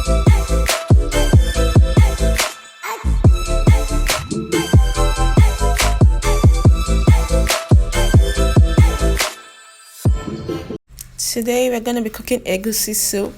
Today we're going to be cooking egusi soup,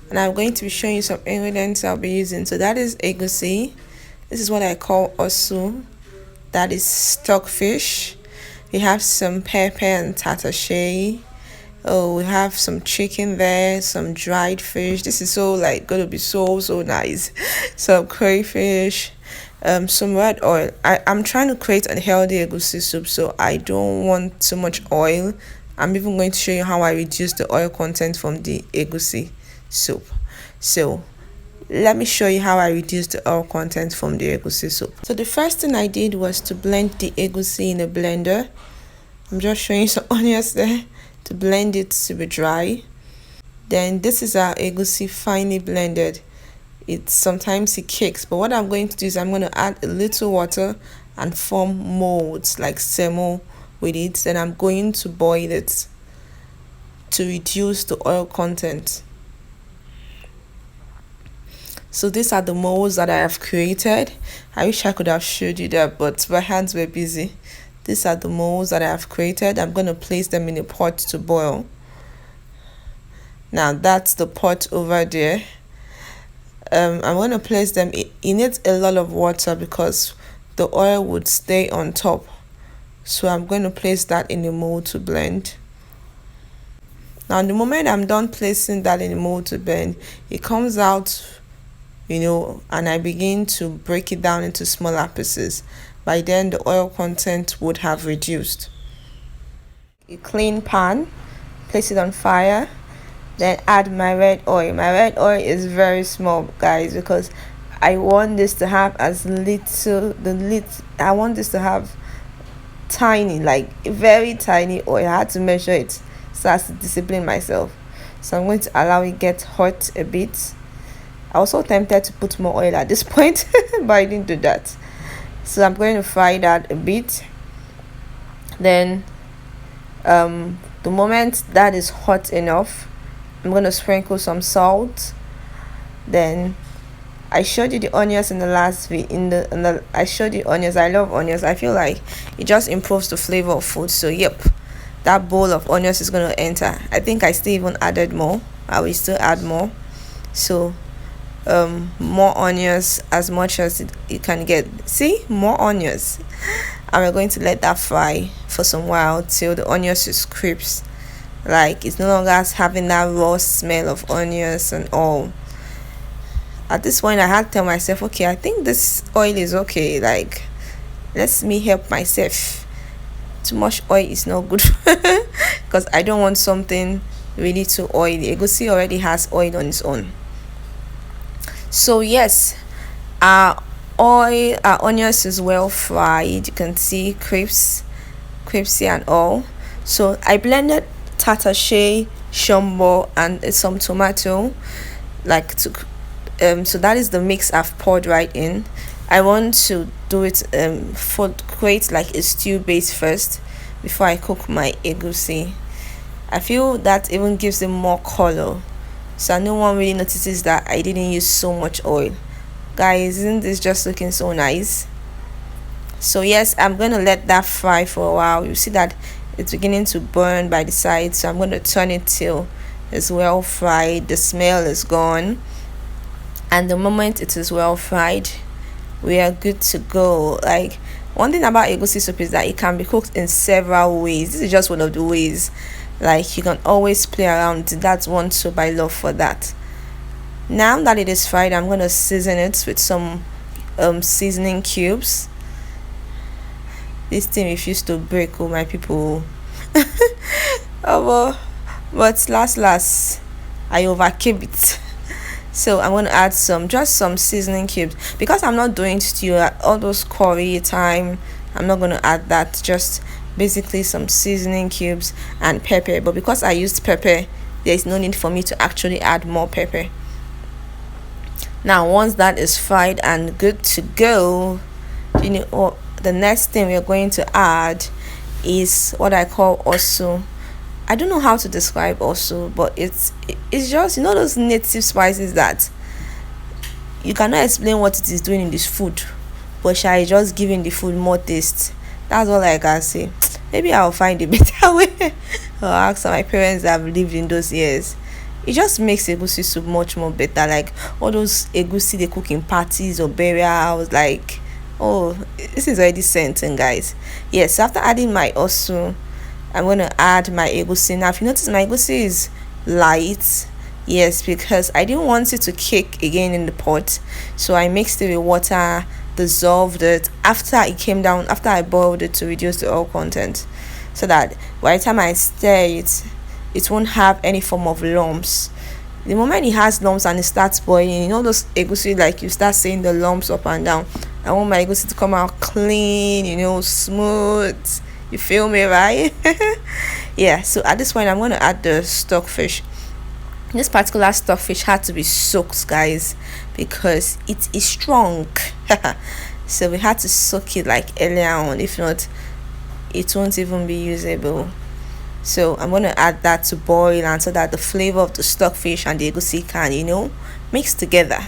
and I'm going to be showing you some ingredients I'll be using. So that is egusi. This is what I call osu. That is stockfish. We have some pepper and tatashe. Oh, we have some chicken there, some dried fish. This is so gonna be so nice. Some crayfish, some red oil. I'm trying to create a healthy egusi soup, so I don't want too much oil. I'm even going to show you how I reduce the oil content from the egusi soup. So let me show you how I reduce the oil content from the egusi soup. So the first thing I did was to blend the egusi in a blender. I'm just showing you some onions there to blend it to be dry. Then this is our egusi finely blended. Sometimes it cakes, but what I'm going to do is I'm going to add a little water and form molds like semo with it. Then I'm going to boil it to reduce the oil content. So these are the molds that I have created. I wish I could have showed you that, but my hands were busy. These are the molds that I have created. I'm going to place them in a pot to boil. Now that's the pot over there. I'm going to place them. It needs a lot of water because the oil would stay on top. So I'm going to place that in the mold to blend. Now the moment I'm done placing that in the mold to blend, it comes out, and I begin to break it down into smaller pieces. By then the oil content would have reduced. A clean pan, place it on fire, then add my red oil. My red oil is very small, guys, because I want this to have I want this to have tiny, very tiny oil. I had to measure it so as to discipline myself. So I'm going to allow it get hot a bit. I was so tempted to put more oil at this point but I didn't do that. So I'm going to fry that a bit. Then the moment that is hot enough, I'm going to sprinkle some salt. Then I showed you the onions in the last video. I showed you onions. I love onions. I feel like it just improves the flavor of food. So yep, that bowl of onions is going to enter. I think I still even added more. I will still add more. So more onions, as much as you can get. See, more onions. And we're going to let that fry for some while till the onions is crisp. It's no longer having that raw smell of onions and all. At this point I had to tell myself, okay, I think this oil is okay. Let me help myself. Too much oil is not good because I don't want something really too oily. Egusi already has oil on its own. So yes, our onions is well fried. You can see crispy and all. So I blended tatashe, shombo, and some tomato so that is the mix I've poured right in. I want to do it create a stew base first before I cook my egusi. I feel that even gives it more color, so no one really notices that I didn't use so much oil. Guys, isn't this just looking so nice? So yes, I'm going to let that fry for a while. You see that it's beginning to burn by the side, so I'm going to turn it till it's well fried. The smell is gone, and the moment it is well fried, we are good to go. One thing about egusi soup is that it can be cooked in several ways. This is just one of the ways. You can always play around. That's one soup I love for that. Now that it is fried, I'm going to season it with some seasoning cubes. This thing refused to break, oh my people. But last I overcame it. So I'm going to add just some seasoning cubes, because I'm not doing stew, all those curry time. I'm not going to add that. Just basically some seasoning cubes and pepper. But because I used pepper, there is no need for me to actually add more pepper. Now once that is fried and good to go, the next thing we're going to add is what I call osu. I don't know how to describe osu, but it's just those native spices that You cannot explain what it is doing in this food, but shall just giving the food more taste. That's all I can say. Maybe I'll find a better way. Or ask my parents that have lived in those years. It just makes egusi soup much more better. Like all those egusi they cook in parties or burials. Like, oh, this is already scenting, guys. Yes, after adding my osu, I'm gonna add my egusi. Now, if you notice, my egusi is light. Yes, because I didn't want it to cake again in the pot, so I mixed it with water, dissolved it after it came down. After I boiled it to reduce the oil content, so that by the time I stir it, it won't have any form of lumps. The moment it has lumps and it starts boiling, you know those egusi, like you start seeing the lumps up and down. I want my egusi to come out clean, smooth. You feel me, right? Yeah, so at this point I'm going to add the stockfish. This particular stockfish had to be soaked, guys, because it is strong. So we had to soak it like earlier on. If not, it won't even be usable. So I'm going to add that to boil, and so that the flavor of the stockfish and the egusi can mix together.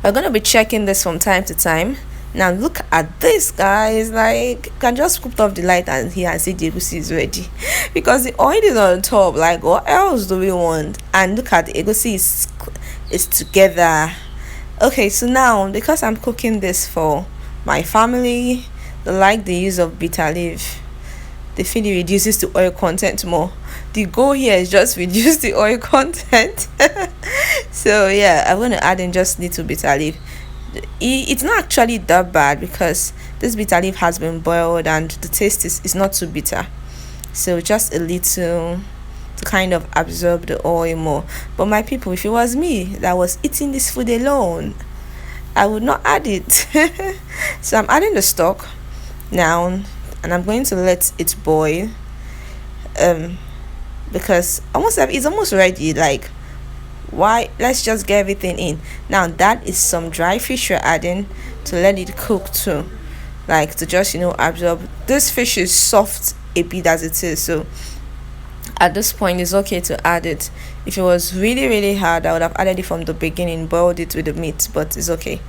We're going to be checking this from time to time. Now look at this, guys. Like, you can just scoop off the light and here and see the egusi is ready. Because the oil is on top. Like, what else do we want? And look at the egusi is together. Okay, so now because I'm cooking this for my family, they like the use of bitter leaf. They feel it reduces the oil content more. The goal here is just reduce the oil content. So yeah, I'm going to add in just little bitter leaf. It's not actually that bad because this bitter leaf has been boiled and the taste is not too bitter. So just a little to kind of absorb the oil more. But my people, if it was me that was eating this food alone, I would not add it. So I'm adding the stock now, and I'm going to let it boil because it's almost ready. Like, why, let's just get everything in. Now that is some dry fish you're adding to let it cook too, like to just absorb. This fish is soft a bit as it is, so at this point it's okay to add it. If it was really really hard, I would have added it from the beginning, boiled it with the meat, but it's okay.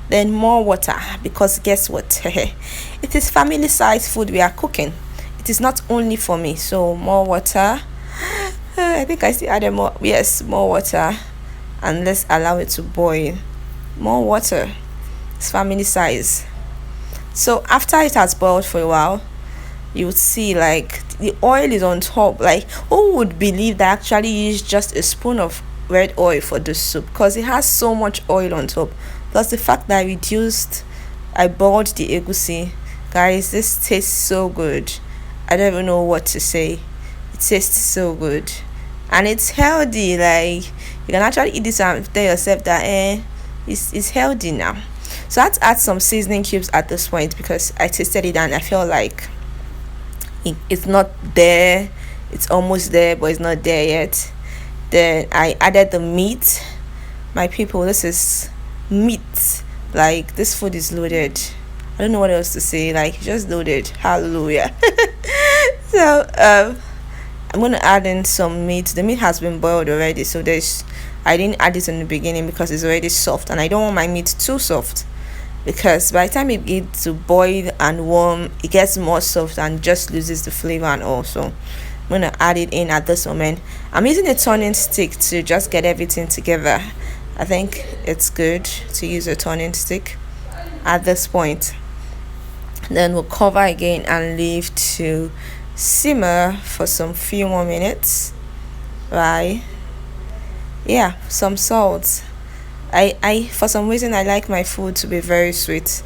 Then more water, because guess what? It is family size food we are cooking. It is not only for me, so more water. I think I still added more. Yes, more water, and let's allow it to boil. More water. It's family size. So after it has boiled for a while, you would see like the oil is on top. Like, who would believe that I actually use just a spoon of red oil for the soup, because it has so much oil on top. Plus the fact that I boiled the egusi. Guys, this tastes so good. I don't even know what to say. It tastes so good, and it's healthy. Like, you can actually eat this and tell yourself that it's healthy now. So I had to add some seasoning cubes at this point because I tasted it and I felt like it's not there. It's almost there, but it's not there yet. Then I added the meat. My people, this is meat. Like, this food is loaded. I don't know what else to say. Like, just loaded. Hallelujah. So I'm gonna add in some meat. The meat has been boiled already, so I didn't add it in the beginning because it's already soft, and I don't want my meat too soft, because by the time it gets to boil and warm, it gets more soft and just loses the flavor. And also I'm gonna add it in at this moment. I'm using a turning stick to just get everything together. I think it's good to use a turning stick at this point. Then we'll cover again and leave to simmer for some few more minutes. Right? Yeah, some salt. I for some reason I like my food to be very sweet.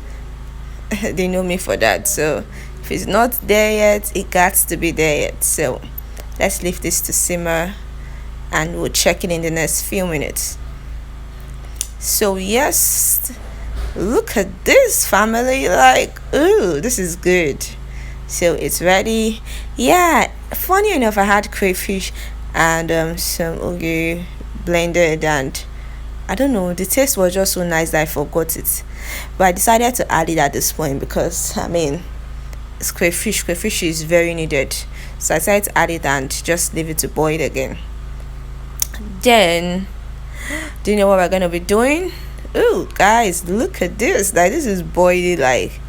They know me for that. So if it's not there yet, it got to be there yet. So let's leave this to simmer and we'll check it in the next few minutes. So yes, look at this, family. Like, ooh, this is good. So it's ready. Yeah, funny enough, I had crayfish and some ogiri blended, and I don't know, the taste was just so nice that I forgot it, but I decided to add it at this point because it's crayfish is very needed, so I decided to add it and just leave it to boil again. Then Do you know what we're gonna be doing? Ooh, guys, look at this. Like, this is boiling. Like,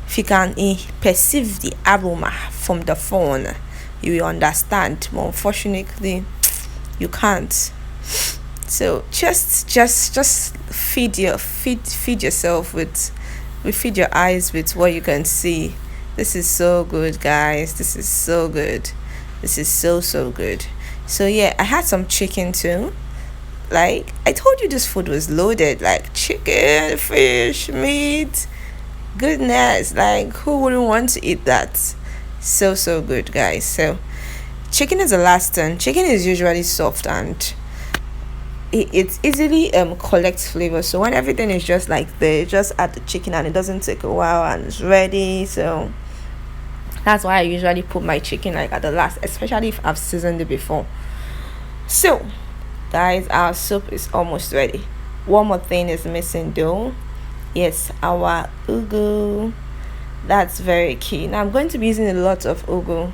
if you can perceive the aroma from the phone, you will understand. But unfortunately, you can't. So just feed yourself with, we feed your eyes with what you can see. This is so good, guys. This is so good. This is so good. So yeah, I had some chicken too. Like, I told you, this food was loaded, like chicken, fish, meat. Goodness, like, who wouldn't want to eat that? So good, guys. So chicken is the last turn. Chicken is usually soft, and it easily collects flavor. So when everything is just like there, just add the chicken and it doesn't take a while and it's ready. So that's why I usually put my chicken like at the last, especially if I've seasoned it before. So guys, our soup is almost ready. One more thing is missing though. Yes, our ugwu. That's very key. Now I'm going to be using a lot of ugwu.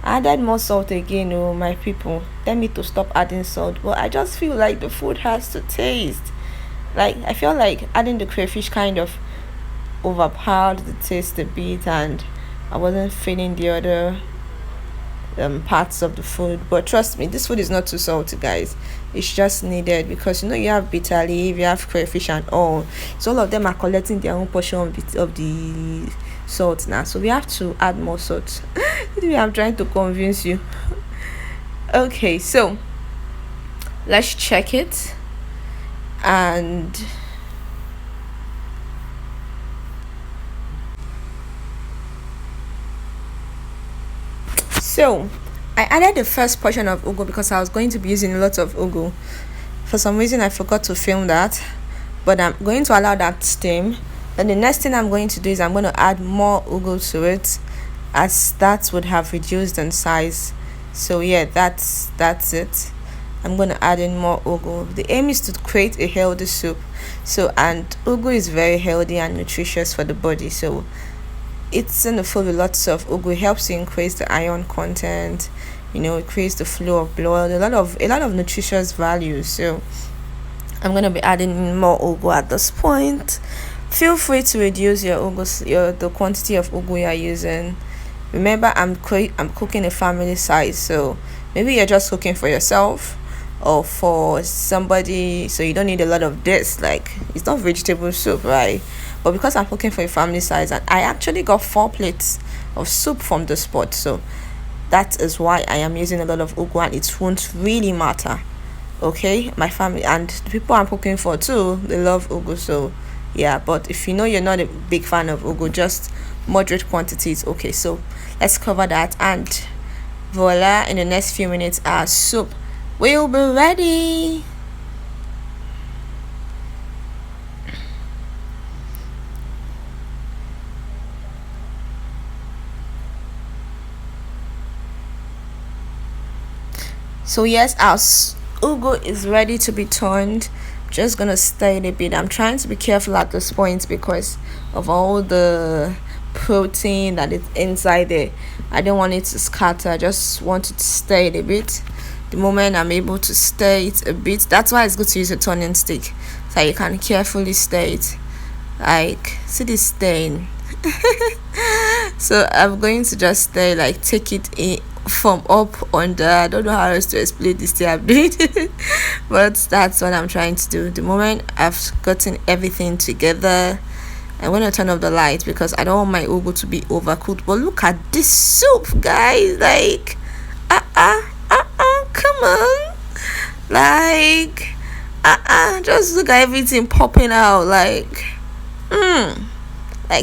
I added more salt again, oh my people. Tell me to stop adding salt, but I just feel like the food has to taste. Like, I feel like adding the crayfish kind of overpowered the taste a bit, and I wasn't feeling the other parts of the food. But trust me, this food is not too salty, guys. It's just needed because, you know, you have bitter leaf, you have crayfish and all, so all of them are collecting their own portion of the salt now, so we have to add more salt. Maybe I'm trying to convince you. Okay, so let's check it. And so I added the first portion of ugu because I was going to be using a lot of ugu. For some reason I forgot to film that, but I'm going to allow that steam. Then the next thing I'm going to do is I'm going to add more ugu to it, as that would have reduced in size. So yeah, that's it. I'm going to add in more ugu. The aim is to create a healthy soup. So, and ugu is very healthy and nutritious for the body. So it's in the food with lots of ugu. It helps to increase the iron content, you know, it creates the flow of blood, a lot of nutritious values. So I'm going to be adding in more ugu at this point. Feel free to reduce your ugu, the quantity of ugu you're using. Remember, I'm cooking a family size, so maybe you're just cooking for yourself or for somebody, so you don't need a lot of this. Like, it's not vegetable soup, right? But because I'm cooking for a family size, and I actually got 4 plates of soup from the spot, so that is why I am using a lot of ugu, and it won't really matter. Okay, my family and the people I'm cooking for too, they love ugu. So yeah, but if you know you're not a big fan of ugu, just moderate quantities. Okay, so let's cover that, and voila, in the next few minutes our soup will be ready. So yes, our ugu is ready to be turned. Just gonna stir it a bit. I'm trying to be careful at this point because of all the protein that is inside there. I don't want it to scatter. I just want it to stir it a bit. The moment I'm able to stir it a bit, that's why it's good to use a turning stick, so you can carefully stir it. Like, see this stain. So I'm going to just stir, like take it in from up under. I don't know how else to explain this thing I'm doing. But that's what I'm trying to do. The moment I've gotten everything together, I'm gonna turn off the light because I don't want my ugu to be overcooked. But look at this soup, guys. Like, come on. Like, just look at everything popping out. Like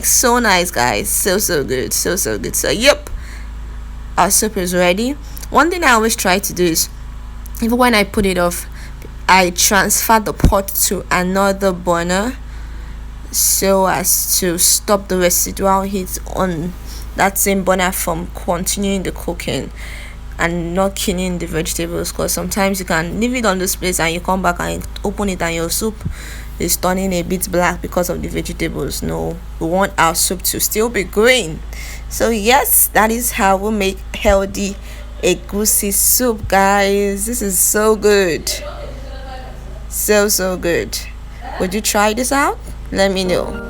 so nice, guys. So good. So good. So yep, our soup is ready. One thing I always try to do is, even when I put it off, I transfer the pot to another burner so as to stop the residual heat on that same burner from continuing the cooking and not killing the vegetables. Because sometimes you can leave it on this place and you come back and open it and your soup is turning a bit black because of the vegetables. No, we want our soup to still be green. So yes, that is how we make healthy egusi soup, guys. This is so good. so good. Would you try this out? Let me know.